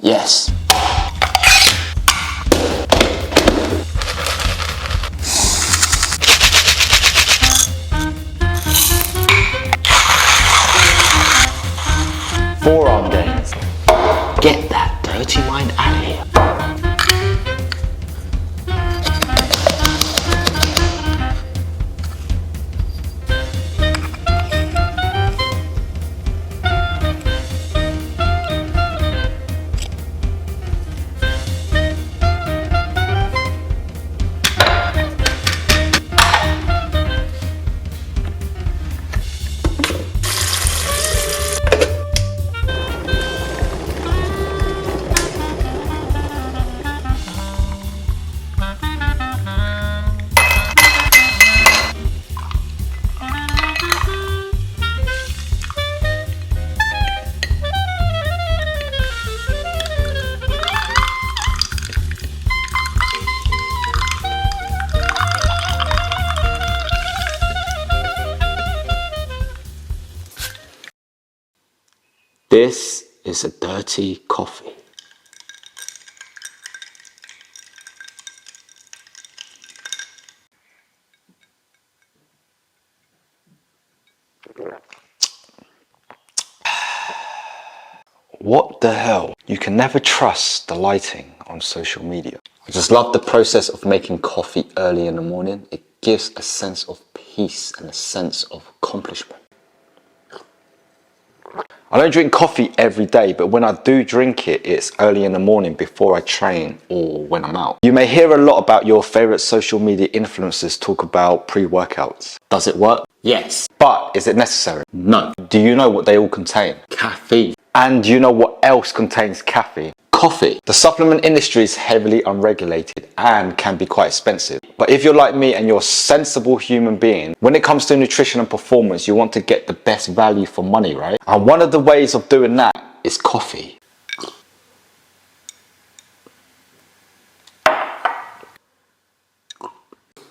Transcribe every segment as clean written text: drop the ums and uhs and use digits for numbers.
Yes. Forearm gains. Get that dirty mind out of here. This is a dirty coffee. What the hell? You can never trust the lighting on social media. I just love the process of making coffee early in the morning. It gives a sense of peace and a sense of accomplishment. I don't drink coffee every day, but when I do drink it, it's early in the morning before I train or when I'm out. You may hear a lot about your favorite social media influencers talk about pre-workouts. Does it work? Yes. But is it necessary? No. Do you know what they all contain? Caffeine. And do you know what else contains caffeine? Coffee. The supplement industry is heavily unregulated and can be quite expensive. But if you're like me and you're a sensible human being, when it comes to nutrition and performance, you want to get the best value for money, right? And one of the ways of doing that is coffee.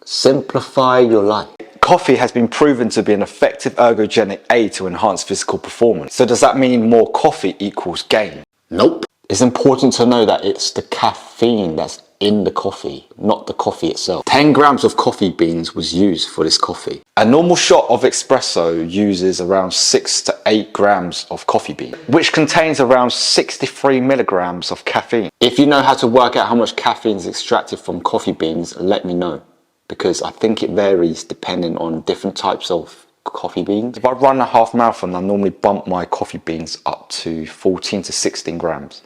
Simplify your life. Coffee has been proven to be an effective ergogenic aid to enhance physical performance. So does that mean more coffee equals gain? Nope. It's important to know that it's the caffeine that's in the coffee, not the coffee itself. 10 grams of coffee beans was used for this coffee. A normal shot of espresso uses around 6 to 8 grams of coffee bean, which contains around 63 milligrams of caffeine. If you know how to work out how much caffeine is extracted from coffee beans, let me know, because I think it varies depending on different types of coffee beans. If I run a half marathon, I normally bump my coffee beans up to 14 to 16 grams.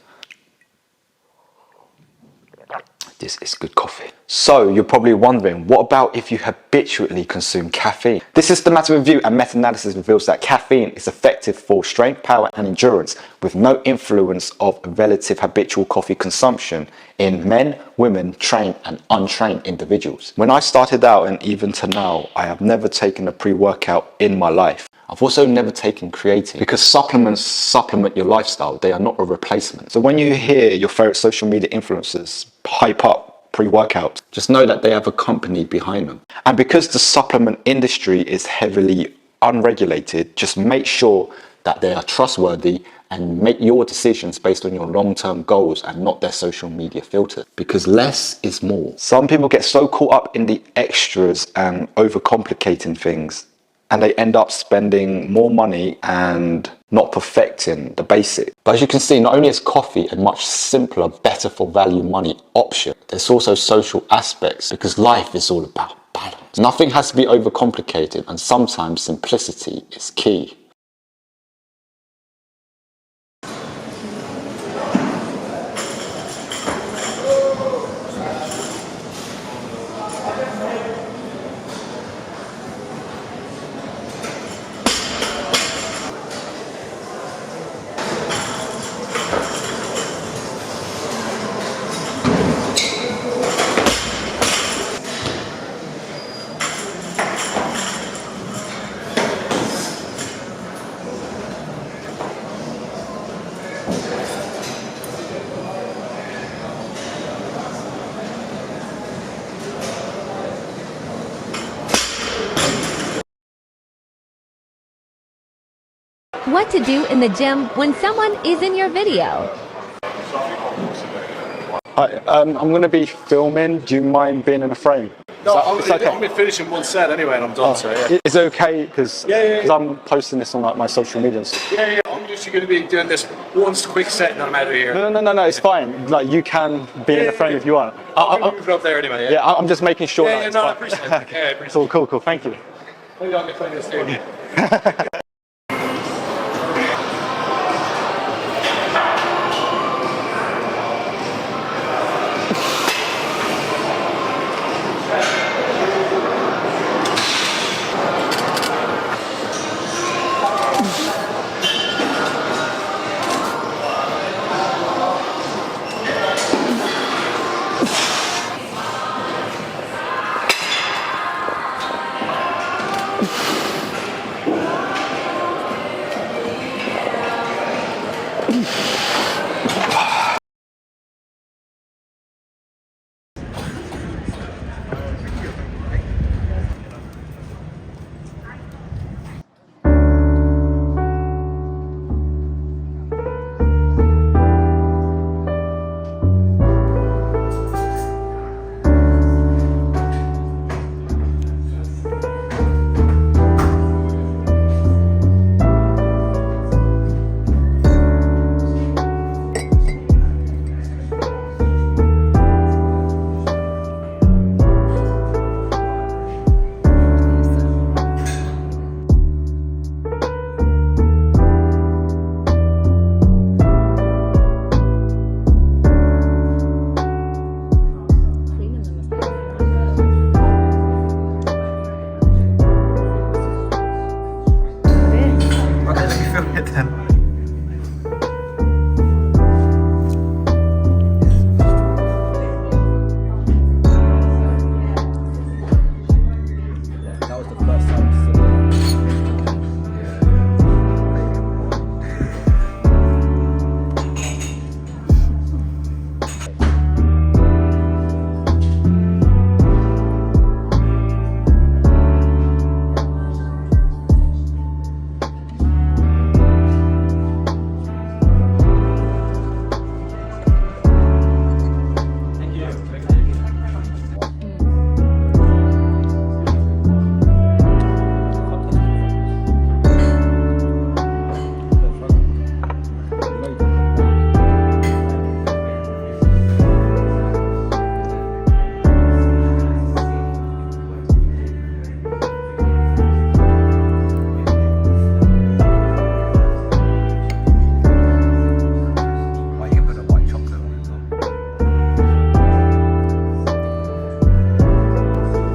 This is good coffee. So you're probably wondering, what about if you habitually consume caffeine? This systematic review and meta-analysis reveals that caffeine is effective for strength, power and endurance with no influence of relative habitual coffee consumption in men, women, trained and untrained individuals. When I started out and even to now, I have never taken a pre-workout in my life. I've also never taken creatine because supplements supplement your lifestyle. They are not a replacement. So when you hear your favorite social media influencers hype up pre-workouts, just know that they have a company behind them. And because the supplement industry is heavily unregulated, just make sure that they are trustworthy and make your decisions based on your long-term goals and not their social media filters, because less is more. Some people get so caught up in the extras and overcomplicating things, and they end up spending more money and not perfecting the basic. But as you can see, not only is coffee a much simpler, better for value money option, there's also social aspects because life is all about balance. Nothing has to be overcomplicated and sometimes simplicity is key. What to do in the gym when someone is in your video. Hi, I'm going to be filming. Do you mind being in a frame? No, It's okay. I'm finishing one set anyway, and I'm done. So yeah. Is it okay? Because I'm posting this on like my social medias. Yeah. I'm just going to be doing this one quick set, and then I'm out of here. No. It's fine. Like you can be in a frame if you want. I'll be moving up there anyway. Yeah, I'm just making sure. Yeah, no, I appreciate it. Okay. Yeah, I appreciate it. Cool. Thank you. Maybe I'll get playing this game.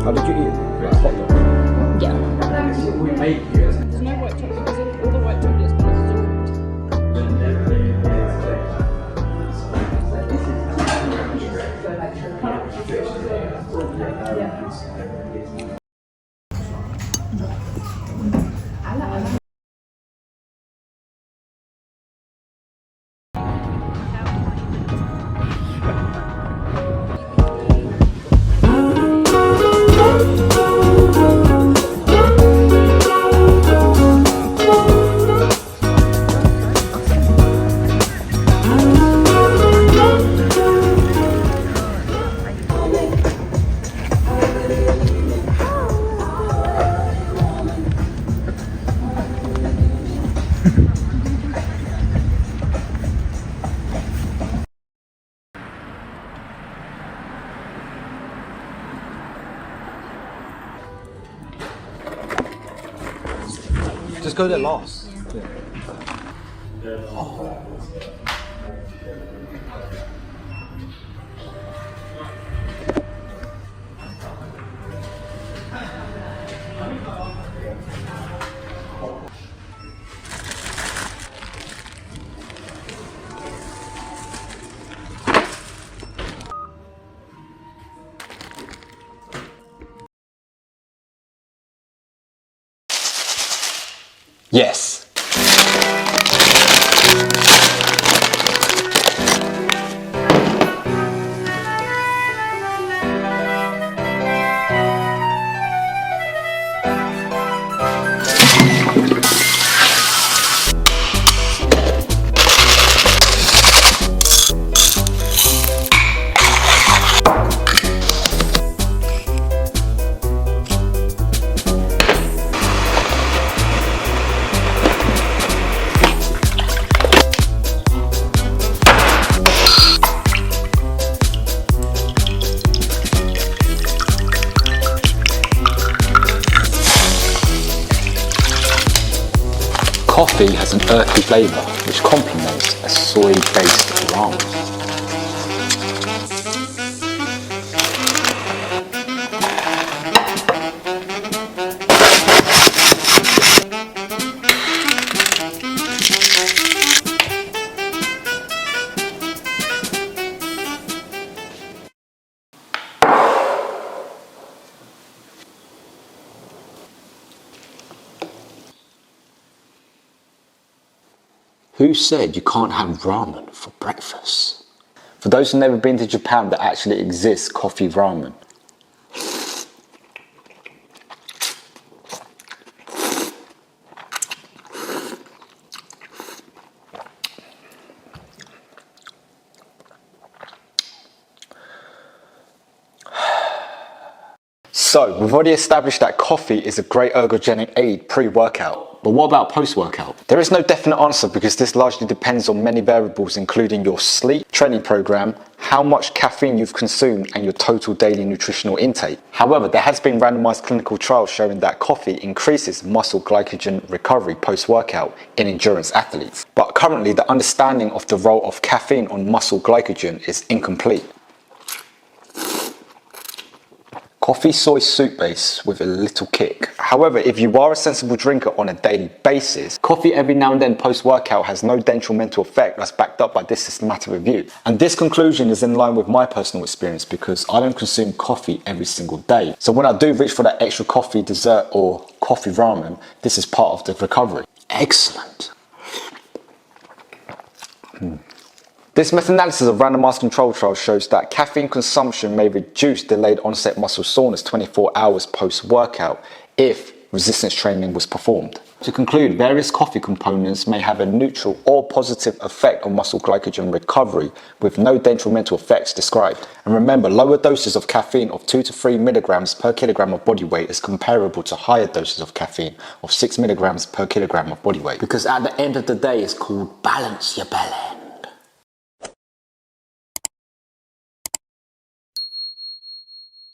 How did you eat it? Like hot dog? Yeah. There's no white chocolate because all the white chocolate's been absorbed. Just go there last. Yes. Coffee has an earthy flavour which complements a soy-based ramen. Who said you can't have ramen for breakfast? For those who've never been to Japan, there actually exists coffee ramen. So, we've already established that coffee is a great ergogenic aid pre-workout. But what about post-workout? There is no definite answer because this largely depends on many variables including your sleep, training program, how much caffeine you've consumed and your total daily nutritional intake. However, there has been randomized clinical trials showing that coffee increases muscle glycogen recovery post-workout in endurance athletes. But currently, the understanding of the role of caffeine on muscle glycogen is incomplete. Coffee soy soup base with a little kick. However, if you are a sensible drinker on a daily basis, coffee every now and then post-workout has no detrimental effect that's backed up by this systematic review. And this conclusion is in line with my personal experience because I don't consume coffee every single day. So when I do reach for that extra coffee dessert or coffee ramen, this is part of the recovery. Excellent. This meta-analysis of randomized control trials shows that caffeine consumption may reduce delayed onset muscle soreness 24 hours post-workout if resistance training was performed. To conclude, various coffee components may have a neutral or positive effect on muscle glycogen recovery with no detrimental effects described. And remember, lower doses of caffeine of 2 to 3 milligrams per kilogram of body weight is comparable to higher doses of caffeine of 6 milligrams per kilogram of body weight. Because at the end of the day, it's called balance your belly.